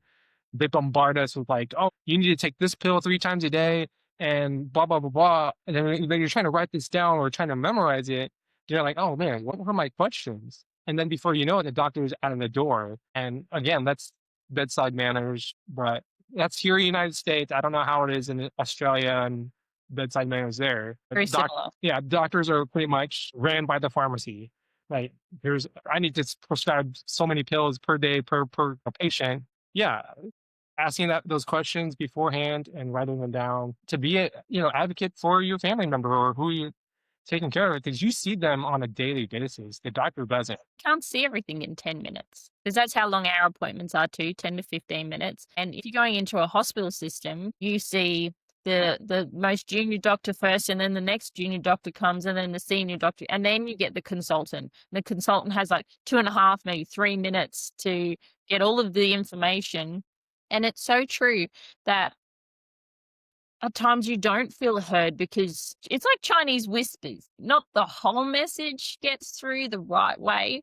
they bombard us with like, oh, you need to take this pill 3 times a day and blah blah blah blah. And then you're trying to write this down or trying to memorize it. You're like, oh man, what were my questions? And then before you know it, the doctor is out of the door. And again, that's bedside manners, but that's here in the United States. I don't know how it is in Australia and bedside manners there. But Very similar. yeah, doctors are pretty much ran by the pharmacy. Like, I need to prescribe so many pills per day per patient. Yeah, asking those questions beforehand and writing them down to be a advocate for your family member or who you're taking care of, because you see them on a daily basis. The doctor doesn't. Can't see everything in 10 minutes, because that's how long our appointments are too, 10 to 15 minutes. And if you're going into a hospital system, you see the most junior doctor first, and then the next junior doctor comes, and then the senior doctor, and then you get the consultant. The consultant has like 2.5, maybe 3 minutes to get all of the information. And it's so true that at times you don't feel heard, because it's like Chinese whispers. Not the whole message gets through the right way.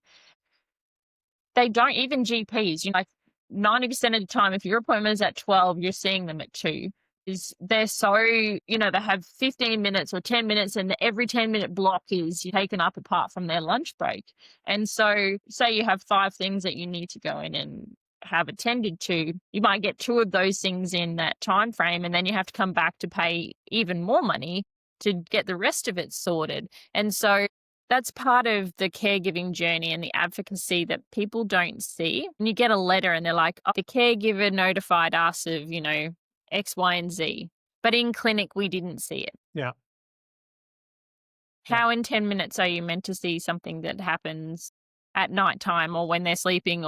They don't, even GPs, like 90% of the time, if your appointment is at 12, you're seeing them at 2. They're so, they have 15 minutes or 10 minutes, and every 10-minute block is taken up apart from their lunch break. And so say you have 5 things that you need to go in and have attended to, you might get 2 of those things in that time frame, and then you have to come back to pay even more money to get the rest of it sorted. And so That's part of the caregiving journey and the advocacy that people don't see. And you get a letter and they're like, oh, the caregiver notified us of, X, Y, and Z. But in clinic, we didn't see it. Yeah. How in 10 minutes are you meant to see something that happens at nighttime or when they're sleeping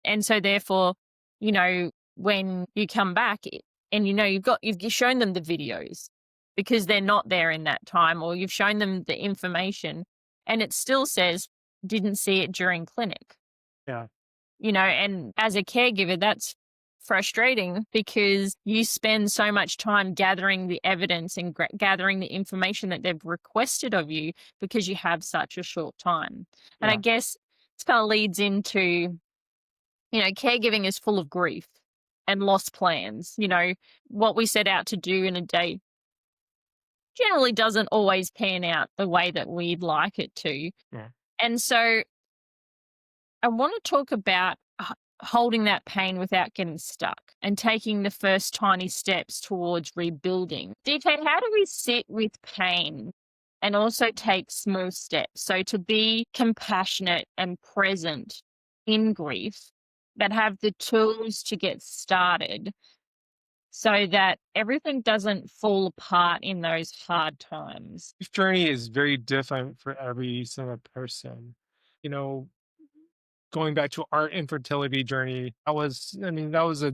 and so therefore, when you come back and you've shown them the videos because they're not there in that time, or you've shown them the information and it still says didn't see it during clinic. Yeah. And as a caregiver, that's frustrating because you spend so much time gathering the evidence and gathering the information that they've requested of you because you have such a short time. And I Yeah. guess this kind of leads into, caregiving is full of grief and lost plans. What we set out to do in a day generally doesn't always pan out the way that we'd like it to. Yeah. And so I want to talk about holding that pain without getting stuck and taking the first tiny steps towards rebuilding. DK, how do we sit with pain and also take small steps? So to be compassionate and present in grief, that have the tools to get started so that everything doesn't fall apart in those hard times. Each journey is very different for every single person. Going back to our infertility journey, that was a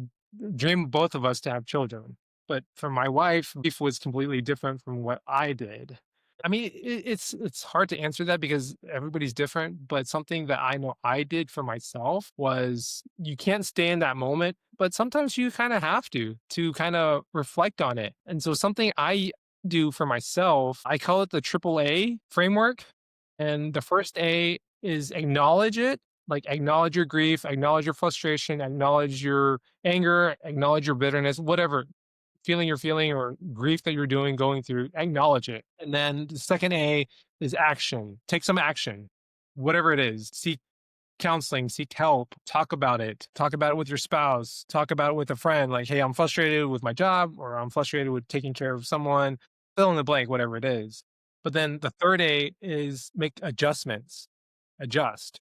dream of both of us to have children. But for my wife, life was completely different from what I did. It's hard to answer that because everybody's different. But something that I know I did for myself was you can't stay in that moment, but sometimes you kind of have to kind of reflect on it. And so something I do for myself, I call it the triple A framework. And the first A is acknowledge it. Like acknowledge your grief, acknowledge your frustration, acknowledge your anger, acknowledge your bitterness, whatever feeling you're feeling or grief that you're going through, acknowledge it. And then the second A is action. Take some action, whatever it is. Seek counseling, seek help, talk about it with your spouse, talk about it with a friend. Like, hey, I'm frustrated with my job, or I'm frustrated with taking care of someone, fill in the blank, whatever it is. But then the third A is make adjustments, adjust.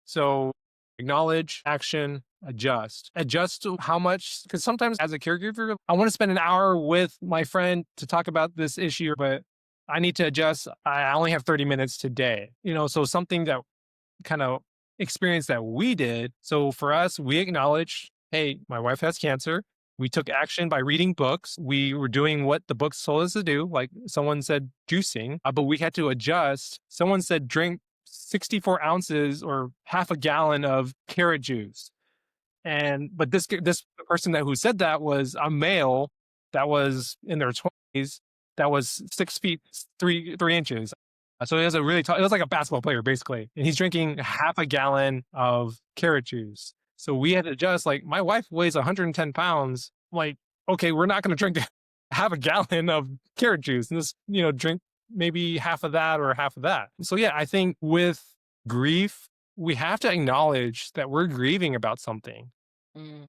So acknowledge, action, adjust. Adjust to how much, because sometimes as a caregiver, I want to spend an hour with my friend to talk about this issue, but I need to adjust. I only have 30 minutes today. So something that kind of experience that we did. So for us, we acknowledged, hey, my wife has cancer. We took action by reading books. We were doing what the books told us to do. Like someone said, juicing, but we had to adjust. Someone said, drink 64 ounces or half a gallon of carrot juice. But this person who said that was a male that was in their 20s, that was 6 feet 3 inches. So he was a really tall, it was like a basketball player basically. And he's drinking half a gallon of carrot juice. So we had to adjust, like my wife weighs 110 pounds. Like, okay, we're not going to drink half a gallon of carrot juice and just, drink maybe half of that or half of that. So yeah, I think with grief, we have to acknowledge that we're grieving about something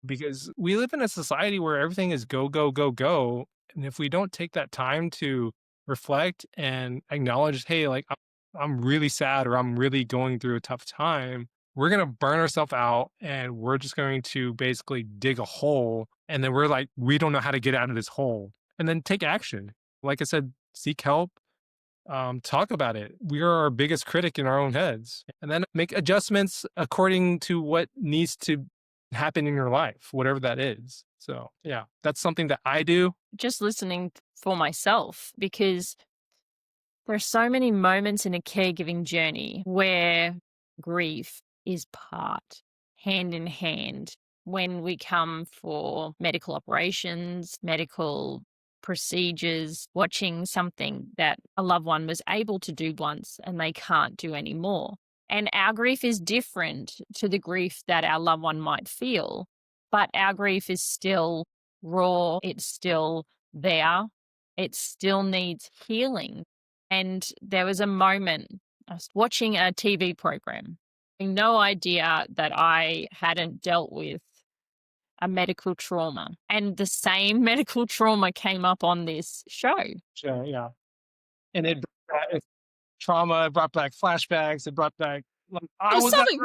because we live in a society where everything is go, go, go, go. And if we don't take that time to reflect and acknowledge, hey, like I'm really sad or I'm really going through a tough time, we're going to burn ourselves out and we're just going to basically dig a hole. And then we're like, we don't know how to get out of this hole. And then take action. Like I said, seek help, talk about it. We are our biggest critic in our own heads. And then make adjustments according to what needs to happen in your life, whatever that is. So yeah, that's something that I do. Just listening for myself, because there are so many moments in a caregiving journey where grief is part, hand in hand, when we come for medical operations, medical procedures, watching something that a loved one was able to do once and they can't do anymore. And our grief is different to the grief that our loved one might feel, but our grief is still raw, it's still there, it still needs healing. And there was a moment, I was watching a TV program, having no idea that I hadn't dealt with a medical trauma. And the same medical trauma came up on this show. Yeah. And it trauma. It brought back flashbacks. It brought back, like, It I was was that, something,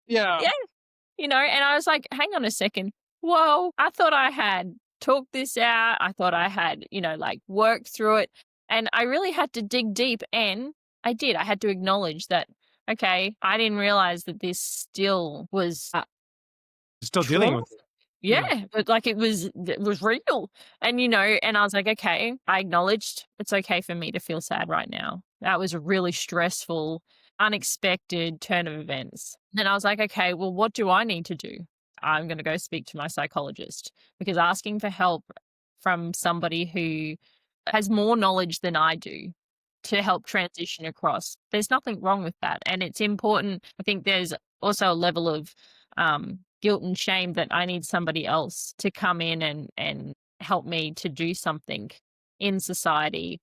yeah, yeah, and I was like, hang on a second. Whoa, I thought I had talked this out. I thought I had, like worked through it. And I really had to dig deep. And I did. I had to acknowledge that, okay, I didn't realize that this still was still dealing trauma. with it. Yeah, Yeah, but like it was real. And and I was like, okay, I acknowledged it's okay for me to feel sad right now. That was a really stressful, unexpected turn of events. And I was like, okay, well, what do I need to do? I'm going to go speak to my psychologist, because asking for help from somebody who has more knowledge than I do to help transition across, there's nothing wrong with that. And it's important. I think there's also a level of guilt and shame that I need somebody else to come in and help me to do something in society.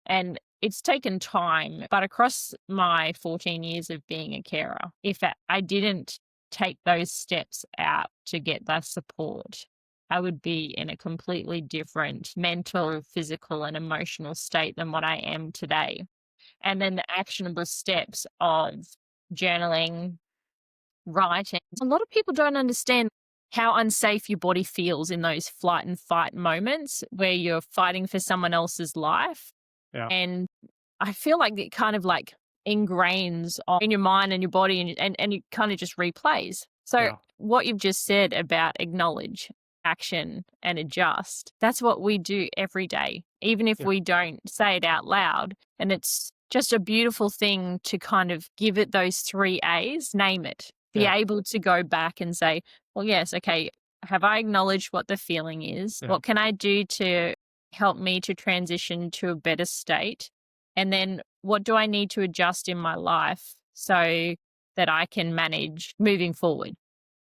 And it's taken time, but across my 14 years of being a carer, if I didn't take those steps out to get that support, I would be in a completely different mental, physical, and emotional state than what I am today. And then the actionable steps of journaling, writing. A lot of people don't understand how unsafe your body feels in those flight and fight moments where you're fighting for someone else's life. yeah, And I feel like it kind of like ingrains in your mind and your body, and it kind of just replays. So yeah, what you've just said about acknowledge, action, and adjust, that's what we do every day, even if yeah, we don't say it out loud. And it's just a beautiful thing to kind of give it those 3 A's, name it, be yeah, able to go back and say, well, yes, okay, have I acknowledged what the feeling is? yeah. What can I do to help me to transition to a better state? And then what do I need to adjust in my life so that I can manage moving forward?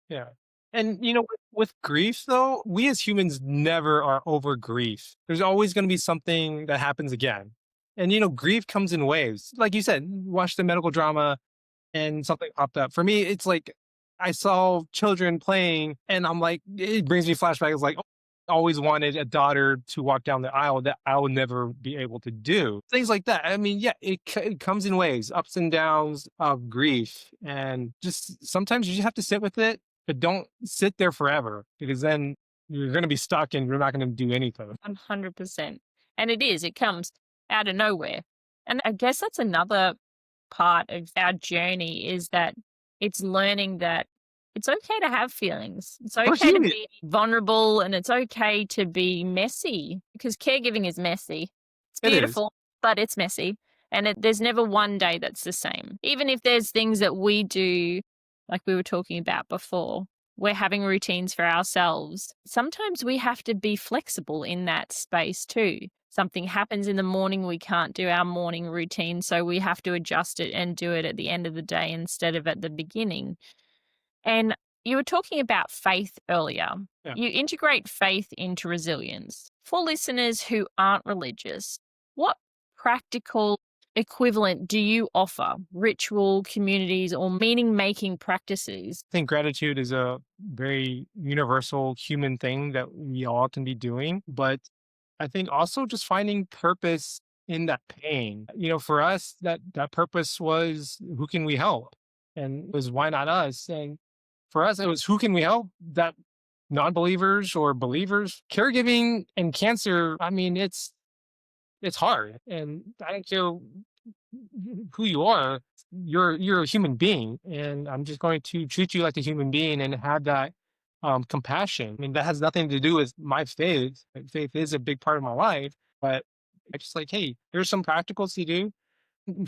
Yeah. And with grief though, we as humans never are over grief. There's always going to be something that happens again. And grief comes in waves. Like you said, watch the medical drama and something popped up. For me, it's like I saw children playing and I'm like, it brings me flashbacks like, oh, I always wanted a daughter to walk down the aisle that I would never be able to do. Things like that. I mean, yeah, it comes in waves, ups and downs of grief. And just sometimes you just have to sit with it, but don't sit there forever because then you're going to be stuck and you're not going to do anything. 100%. And it comes out of nowhere. And I guess that's another part of our journey, is that it's learning that it's okay to have feelings. It's We're okay to human. be vulnerable, and it's okay to be messy, because caregiving is messy. It's It is. beautiful, but it's messy. And there's never one day that's the same. Even if there's things that we do, like we were talking about before, we're having routines for ourselves. Sometimes we have to be flexible in that space too. Something happens in the morning, we can't do our morning routine, so we have to adjust it and do it at the end of the day instead of at the beginning. And you were talking about faith earlier. Yeah. You integrate faith into resilience. For listeners who aren't religious, what practical equivalent do you offer? Ritual, communities, or meaning making practices? I think gratitude is a very universal human thing that we all can be doing. But I think also just finding purpose in that pain. For us, that purpose was who can we help? And it was why not us? And for us, it was who can we help? That non-believers or believers. Caregiving and cancer, I mean, it's hard. And I don't care who you are, you're a human being, and I'm just going to treat you like a human being and have that compassion. I mean, that has nothing to do with my faith. Like, faith is a big part of my life, but I just like, hey, here's some practicals to do.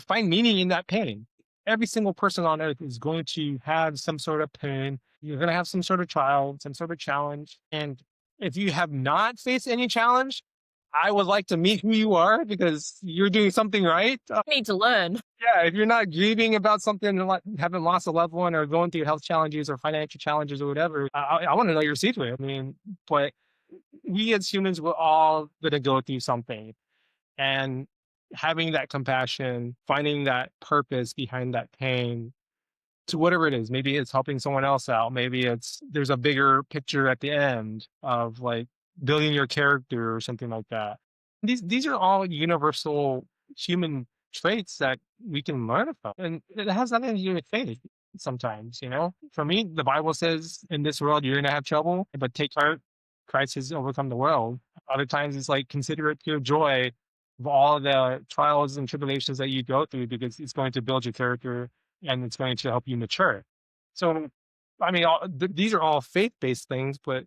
Find meaning in that pain. Every single person on earth is going to have some sort of pain. You're going to have some sort of trial, some sort of challenge. And if you have not faced any challenge, I would like to meet who you are because you're doing something right. You need to learn. Yeah, if you're not grieving about something, like haven't lost a loved one or going through health challenges or financial challenges or whatever, I want to know your secret. I mean, but we as humans, we're all going to go through something. And having that compassion, finding that purpose behind that pain to whatever it is. Maybe it's helping someone else out. Maybe there's a bigger picture at the end of like building your character or something like that. These are all universal human traits that we can learn from. And it has nothing to do with faith sometimes, you know? For me, the Bible says in this world you're gonna have trouble, but take heart, Christ has overcome the world. Other times it's like consider it pure joy of all the trials and tribulations that you go through because it's going to build your character and it's going to help you mature. So, I mean, these are all faith-based things, but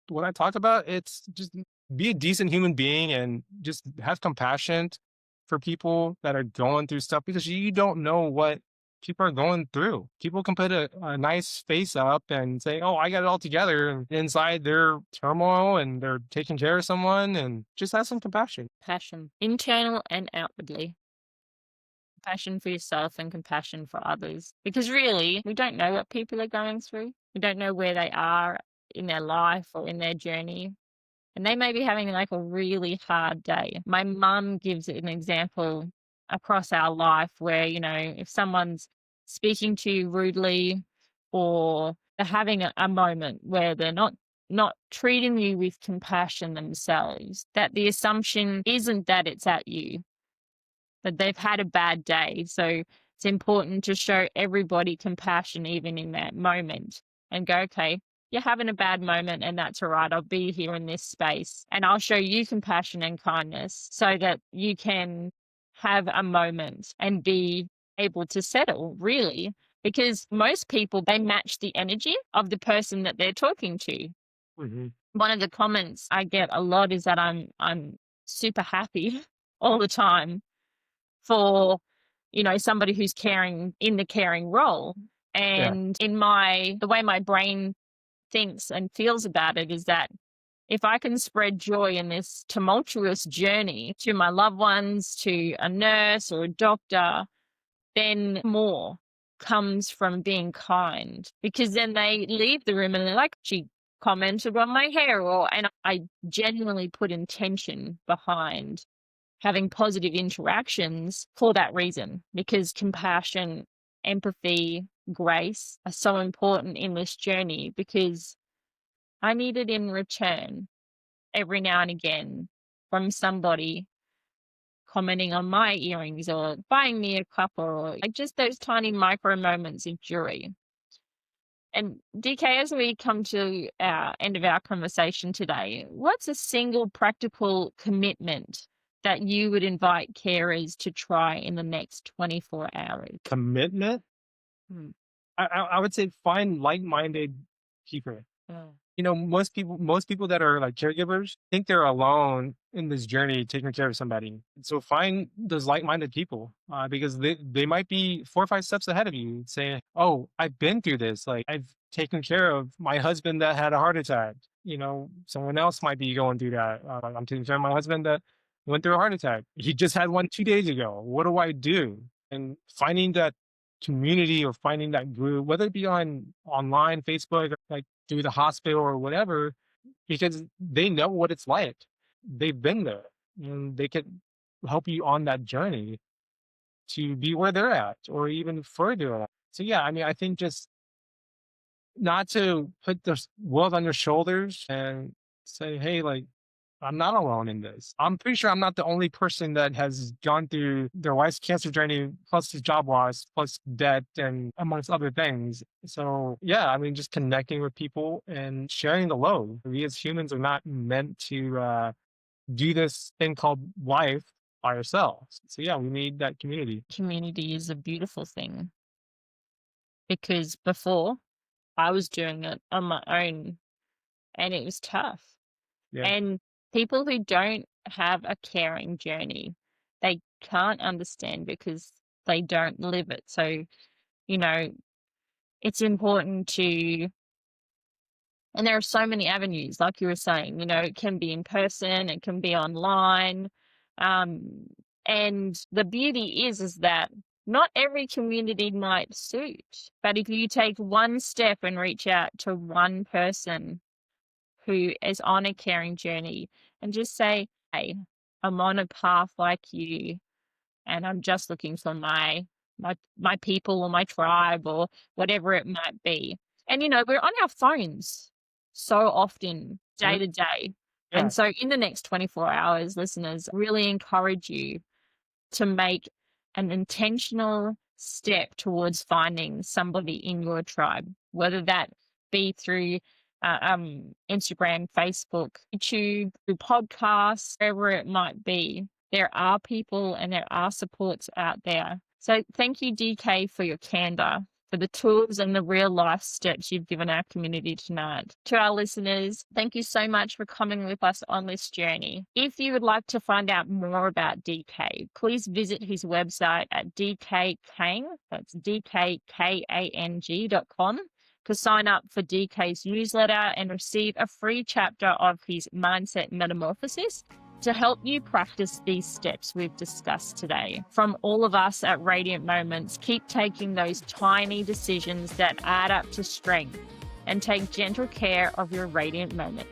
when I talk about it's just be a decent human being and just have compassion for people that are going through stuff because you don't know what people are going through. People can put a nice face up and say, "Oh, I got it all together," and inside they're turmoil and they're taking care of someone, and just have some compassion. Passion, internal and outwardly. Compassion for yourself and compassion for others. Because really, we don't know what people are going through. We don't know where they are in their life or in their journey. And they may be having like a really hard day. My mum gives an example across our life where, if someone's speaking to you rudely or they're having a moment where they're not treating you with compassion themselves, that the assumption isn't that it's at you, that they've had a bad day. So it's important to show everybody compassion even in that moment and go, okay, you're having a bad moment and that's all right. I'll be here in this space and I'll show you compassion and kindness so that you can have a moment and be able to settle, really. Because most people, they match the energy of the person that they're talking to. Mm-hmm. One of the comments I get a lot is that I'm super happy all the time for, somebody who's caring in the caring role. Yeah. And the way my brain thinks and feels about it is that if I can spread joy in this tumultuous journey to my loved ones, to a nurse or a doctor, then more comes from being kind, because then they leave the room and they're like, she commented on my hair, and I genuinely put intention behind having positive interactions for that reason, because compassion, empathy, grace are so important in this journey, because I need it in return every now and again from somebody commenting on my earrings or buying me a cup, or like just those tiny micro moments of joy. And DK, as we come to our end of our conversation today, what's a single practical commitment that you would invite carers to try in the next 24 hours? Commitment? Hmm. I would say find like-minded people. Oh. Most people that are like caregivers think they're alone in this journey taking care of somebody. So find those like-minded people because they might be 4 or 5 steps ahead of you, saying, "Oh, I've been through this. Like I've taken care of my husband that had a heart attack. Someone else might be going through that. I'm taking care of my husband that went through a heart attack. He just had one 2 days ago. What do I do?" And finding that community or finding that group, whether it be online, Facebook, or like through the hospital or whatever, because they know what it's like. They've been there and they can help you on that journey to be where they're at or even further. So yeah, I mean, I think just not to put the world on your shoulders and say, hey, like, I'm not alone in this. I'm pretty sure I'm not the only person that has gone through their wife's cancer journey, plus his job loss, plus debt, and amongst other things. So, yeah, I mean, just connecting with people and sharing the load. We as humans are not meant to do this thing called life by ourselves. So, yeah, we need that community. Community is a beautiful thing, because before I was doing it on my own and it was tough. Yeah. And people who don't have a caring journey, they can't understand because they don't live it. So, you know, it's important to, and there are so many avenues, like you were saying, it can be in person, it can be online. Um, and the beauty is that not every community might suit, but if you take one step and reach out to one person who is on a caring journey and just say, hey, I'm on a path like you and I'm just looking for my people or my tribe or whatever it might be. And we're on our phones so often, day Mhm. to day. Yeah. And so in the next 24 hours, listeners, really encourage you to make an intentional step towards finding somebody in your tribe, whether that be through Instagram, Facebook, YouTube, through podcasts, wherever it might be. There are people and there are supports out there. So thank you, DK, for your candor, for the tools and the real life steps you've given our community tonight. To our listeners, thank you so much for coming with us on this journey. If you would like to find out more about DK, please visit his website at DK Kang, that's DKKang.com, to sign up for DK's newsletter and receive a free chapter of his Mindset Metamorphosis to help you practice these steps we've discussed today. From all of us at Radiant Moments, keep taking those tiny decisions that add up to strength and take gentle care of your radiant moment.